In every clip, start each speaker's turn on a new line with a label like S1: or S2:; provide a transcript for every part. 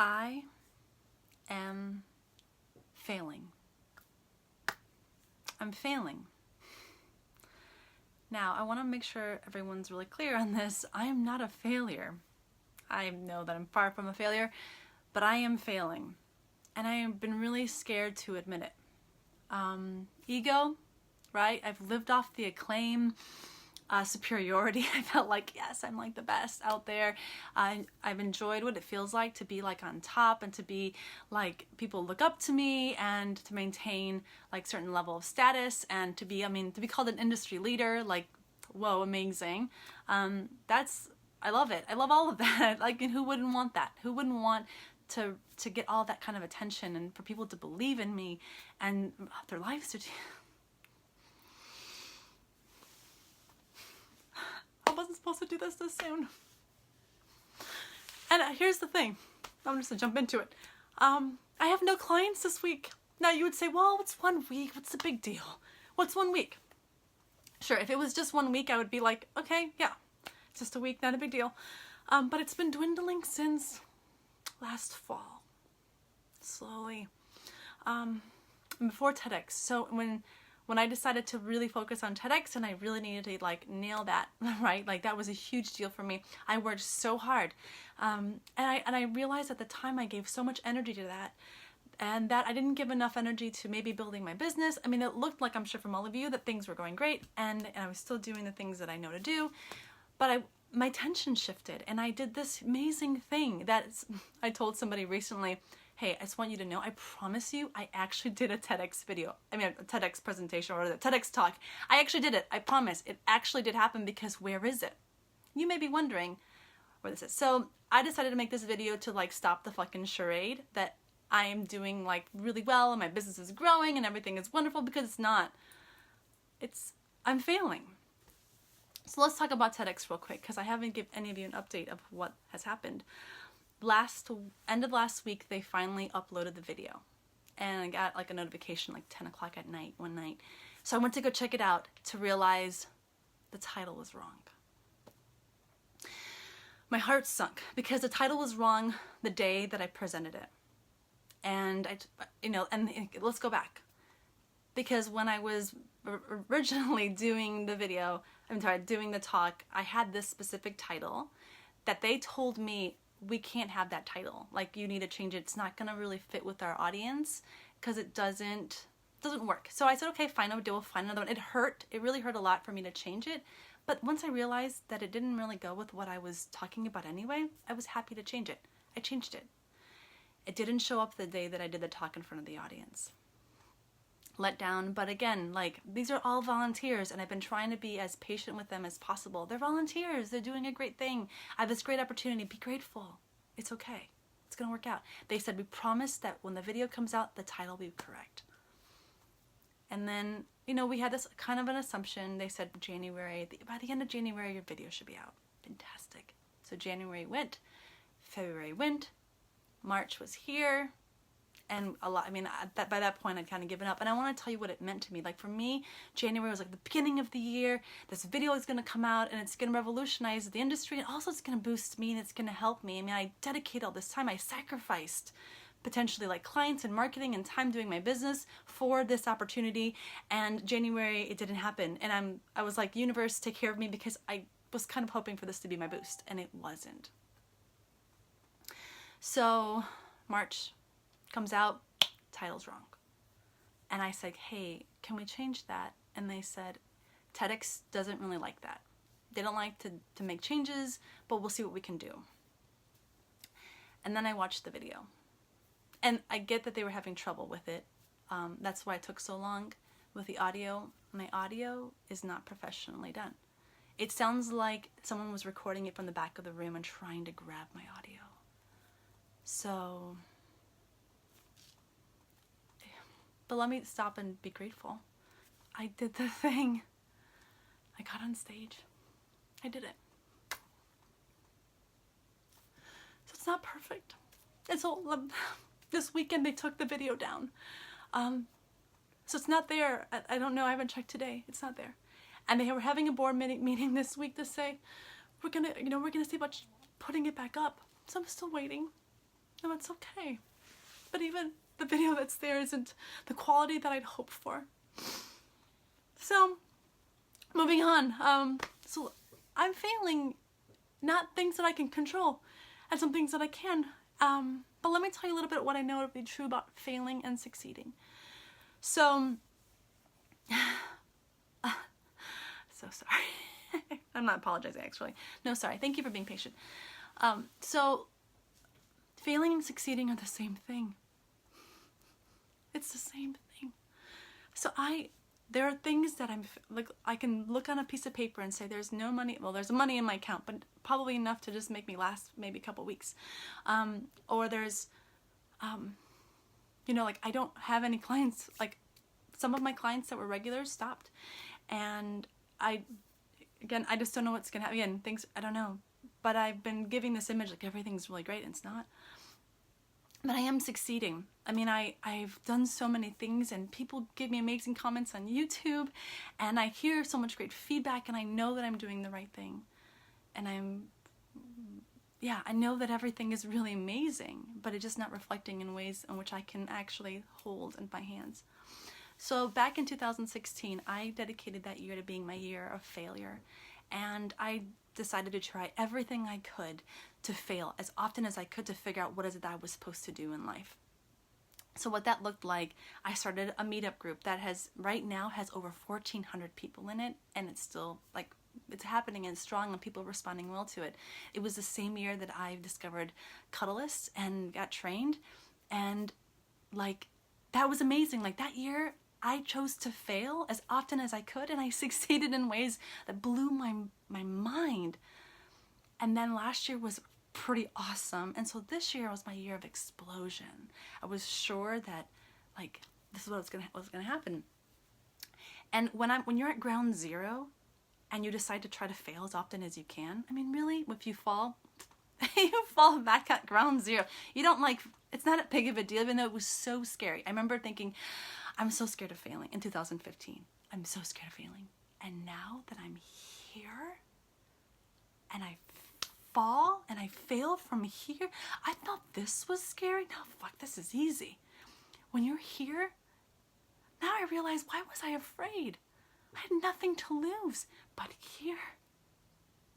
S1: I am failing. I'm failing. Now, I want to make sure everyone's really clear on this. I am not a failure. I know that I'm far from a failure, but I am failing. And I have been really scared to admit it. Ego, right? I've lived off the acclaim, superiority. I felt like, yes, I'm like the best out there. I've enjoyed what it feels like to be like on top and to be like people look up to me and to maintain like certain level of status and to be, to be called an industry leader, like, whoa, amazing. I love it. I love all of that. Like, and who wouldn't want that? Who wouldn't want to get all that kind of attention and for people to believe in me and their lives to... I wasn't supposed to do this soon. And here's the thing. I'm just gonna jump into it. I have no clients this week. Now you would say, well, it's 1 week. What's the big deal? What's 1 week? Sure, if it was just 1 week, I would be like, okay, yeah, it's just a week, not a big deal. But it's been dwindling since last fall, slowly. Before TEDx. So when I decided to really focus on TEDx and I really needed to like nail that, right? Like that was a huge deal for me. I worked so hard. And I realized at the time I gave so much energy to that and that I didn't give enough energy to maybe building my business. I mean, it looked like, I'm sure from all of you, that things were going great and I was still doing the things that I know to do, but my attention shifted and I did this amazing thing that I told somebody recently, hey, I just want you to know, I promise you, I actually did a TEDx video. I mean, a TEDx presentation or a TEDx talk. I actually did it. I promise. It actually did happen because where is it? You may be wondering where this is. So I decided to make this video to like stop the fucking charade that I am doing like really well and my business is growing and everything is wonderful, because it's not. I'm failing. So let's talk about TEDx real quick because I haven't given any of you an update of what has happened. End of last week, they finally uploaded the video and I got like a notification like 10 o'clock at night one night. So I went to go check it out to realize the title was wrong. My heart sunk because the title was wrong the day that I presented it. And let's go back, because when I was originally doing the video, doing the talk, I had this specific title that they told me, we can't have that title. Like, you need to change it. It's not gonna really fit with our audience because it doesn't work. So I said, okay, fine, we'll find another one. It hurt. It really hurt a lot for me to change it. But once I realized that it didn't really go with what I was talking about anyway, I was happy to change it. I changed it. It didn't show up the day that I did the talk in front of the audience. Let down, but again, like, these are all volunteers and I've been trying to be as patient with them as possible. They're volunteers. They're doing a great thing. I have this great opportunity. Be grateful. It's okay. It's gonna work out. They said, we promise that when the video comes out, the title will be correct. And then, we had this kind of an assumption. They said January, by the end of January, your video should be out. Fantastic. So January went, February went, March was here. And a lot, by that point I'd kind of given up. And I want to tell you what it meant to me. Like, for me, January was like the beginning of the year. This video is going to come out and it's going to revolutionize the industry. And also it's going to boost me and it's going to help me. I dedicated all this time. I sacrificed potentially like clients and marketing and time doing my business for this opportunity. And January, it didn't happen. And I was like, universe, take care of me, because I was kind of hoping for this to be my boost. And it wasn't. So March comes out, title's wrong. And I said, hey, can we change that? And they said, TEDx doesn't really like that. They don't like to make changes, but we'll see what we can do. And then I watched the video. And I get that they were having trouble with it. That's why it took so long with the audio. My audio is not professionally done. It sounds like someone was recording it from the back of the room and trying to grab my audio. So... But let me stop and be grateful. I did the thing. I got on stage. I did it. So it's not perfect. It's all, this weekend they took the video down. So it's not there. I don't know. I haven't checked today. It's not there. And they were having a board meeting this week to say, we're gonna see about putting it back up. So I'm still waiting. No, it's okay. But even the video that's there isn't the quality that I'd hoped for. So, moving on. So I'm failing, not things that I can control, and some things that I can. But let me tell you a little bit what I know to be true about failing and succeeding. So, so sorry. I'm not apologizing, actually. No, sorry. Thank you for being patient. So, failing and succeeding are the same thing. It's the same thing. So there are things that I can look on a piece of paper and say there's no money, well, there's money in my account, but probably enough to just make me last maybe a couple weeks. Or there's, like I don't have any clients, like some of my clients that were regulars stopped, and I just don't know what's gonna happen. Again, things, I don't know, but I've been giving this image like everything's really great, and it's not. But I am succeeding. I mean, I've done so many things, and people give me amazing comments on YouTube, and I hear so much great feedback, and I know that I'm doing the right thing. And I know that everything is really amazing, but it's just not reflecting in ways in which I can actually hold in my hands. So back in 2016, I dedicated that year to being my year of failure, and I decided to try everything I could to fail as often as I could to figure out what is it that I was supposed to do in life. So what that looked like, I started a meetup group that right now has over 1,400 people in it, and it's still it's happening and strong, and people are responding well to it. It was the same year that I discovered Cuddlists and got trained, and that was amazing. That year I chose to fail as often as I could, and I succeeded in ways that blew my mind. And then last year was pretty awesome, and so this year was my year of explosion. I was sure that this is what was gonna happen. And when you're at ground zero and you decide to try to fail as often as you can, I mean, really, if you fall, you fall back at ground zero. You don't it's not a big of a deal, even though it was so scary. I remember thinking, I'm so scared of failing in 2015. I'm so scared of failing. And now that I'm here and I fall and I fail from here, I thought this was scary. Now, fuck, this is easy. When you're here, now I realize, why was I afraid? I had nothing to lose. But here,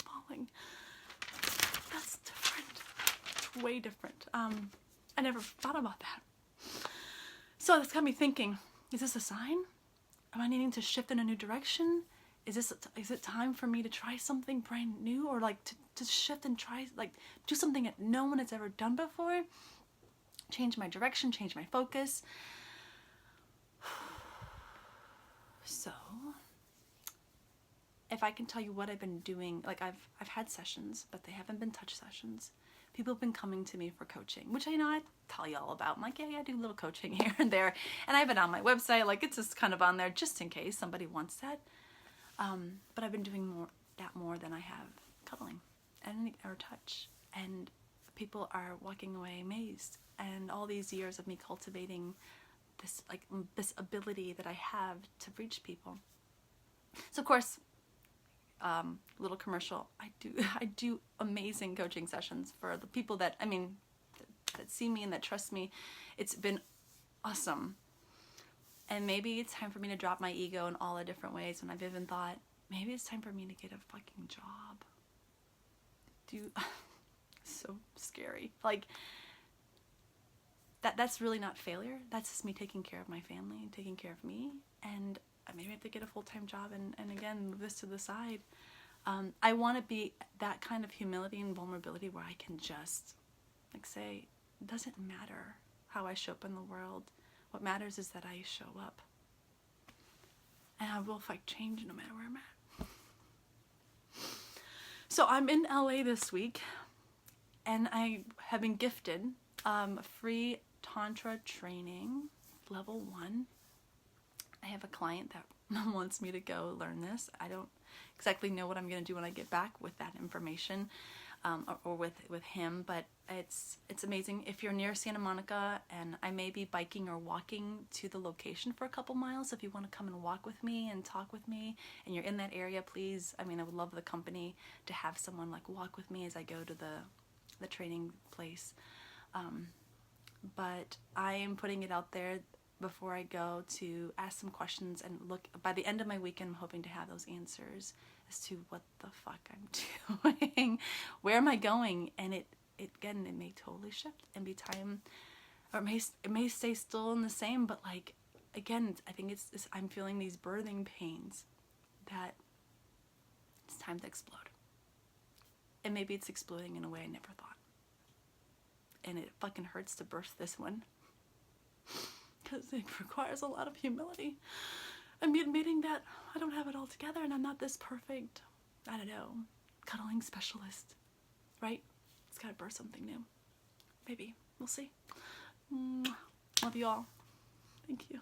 S1: falling, that's different. It's way different. I never thought about that. So that's got me thinking, is this a sign? Am I needing to shift in a new direction? Is it time for me to try something brand new, or to shift and try, do something that no one has ever done before? Change my direction, change my focus. So, if I can tell you what I've been doing, I've had sessions, but they haven't been touch sessions. People have been coming to me for coaching, which I tell you all about. I'm like, yeah, I do a little coaching here and there, and I have it on my website. It's just kind of on there just in case somebody wants that. But I've been doing more than I have cuddling or touch, and people are walking away amazed. And all these years of me cultivating this ability that I have to reach people. So of course, little commercial, I do amazing coaching sessions for the people that that see me and that trust me. It's been awesome. And maybe it's time for me to drop my ego in all the different ways, when I've even thought, maybe it's time for me to get a fucking job. So scary. That's really not failure. That's just me taking care of my family and taking care of me. And maybe I have to get a full-time job and again, move this to the side. I want to be that kind of humility and vulnerability where I can just say, it doesn't matter how I show up in the world. What matters is that I show up. And I will fight change no matter where I'm at. So I'm in LA this week, and I have been gifted a free Tantra training, level 1. I have a client that wants me to go learn this. I don't exactly know what I'm going to do when I get back with that information, or with him, but it's amazing. If you're near Santa Monica, and I may be biking or walking to the location for a couple miles, if you want to come and walk with me and talk with me, and you're in that area, please, I would love the company to have someone walk with me as I go to the training place. but I am putting it out there before I go to ask some questions and look. By the end of my weekend, I'm hoping to have those answers as to what the fuck I'm doing, where am I going, and it may totally shift and be time, or it may stay still in the same, but like, again, I think it's I'm feeling these birthing pains that it's time to explode. And maybe it's exploding in a way I never thought. And it fucking hurts to birth this one, because it requires a lot of humility. I mean, admitting that I don't have it all together and I'm not this perfect, I don't know, cuddling specialist, right? It's gotta birth something new. Maybe. We'll see. Love you all. Thank you.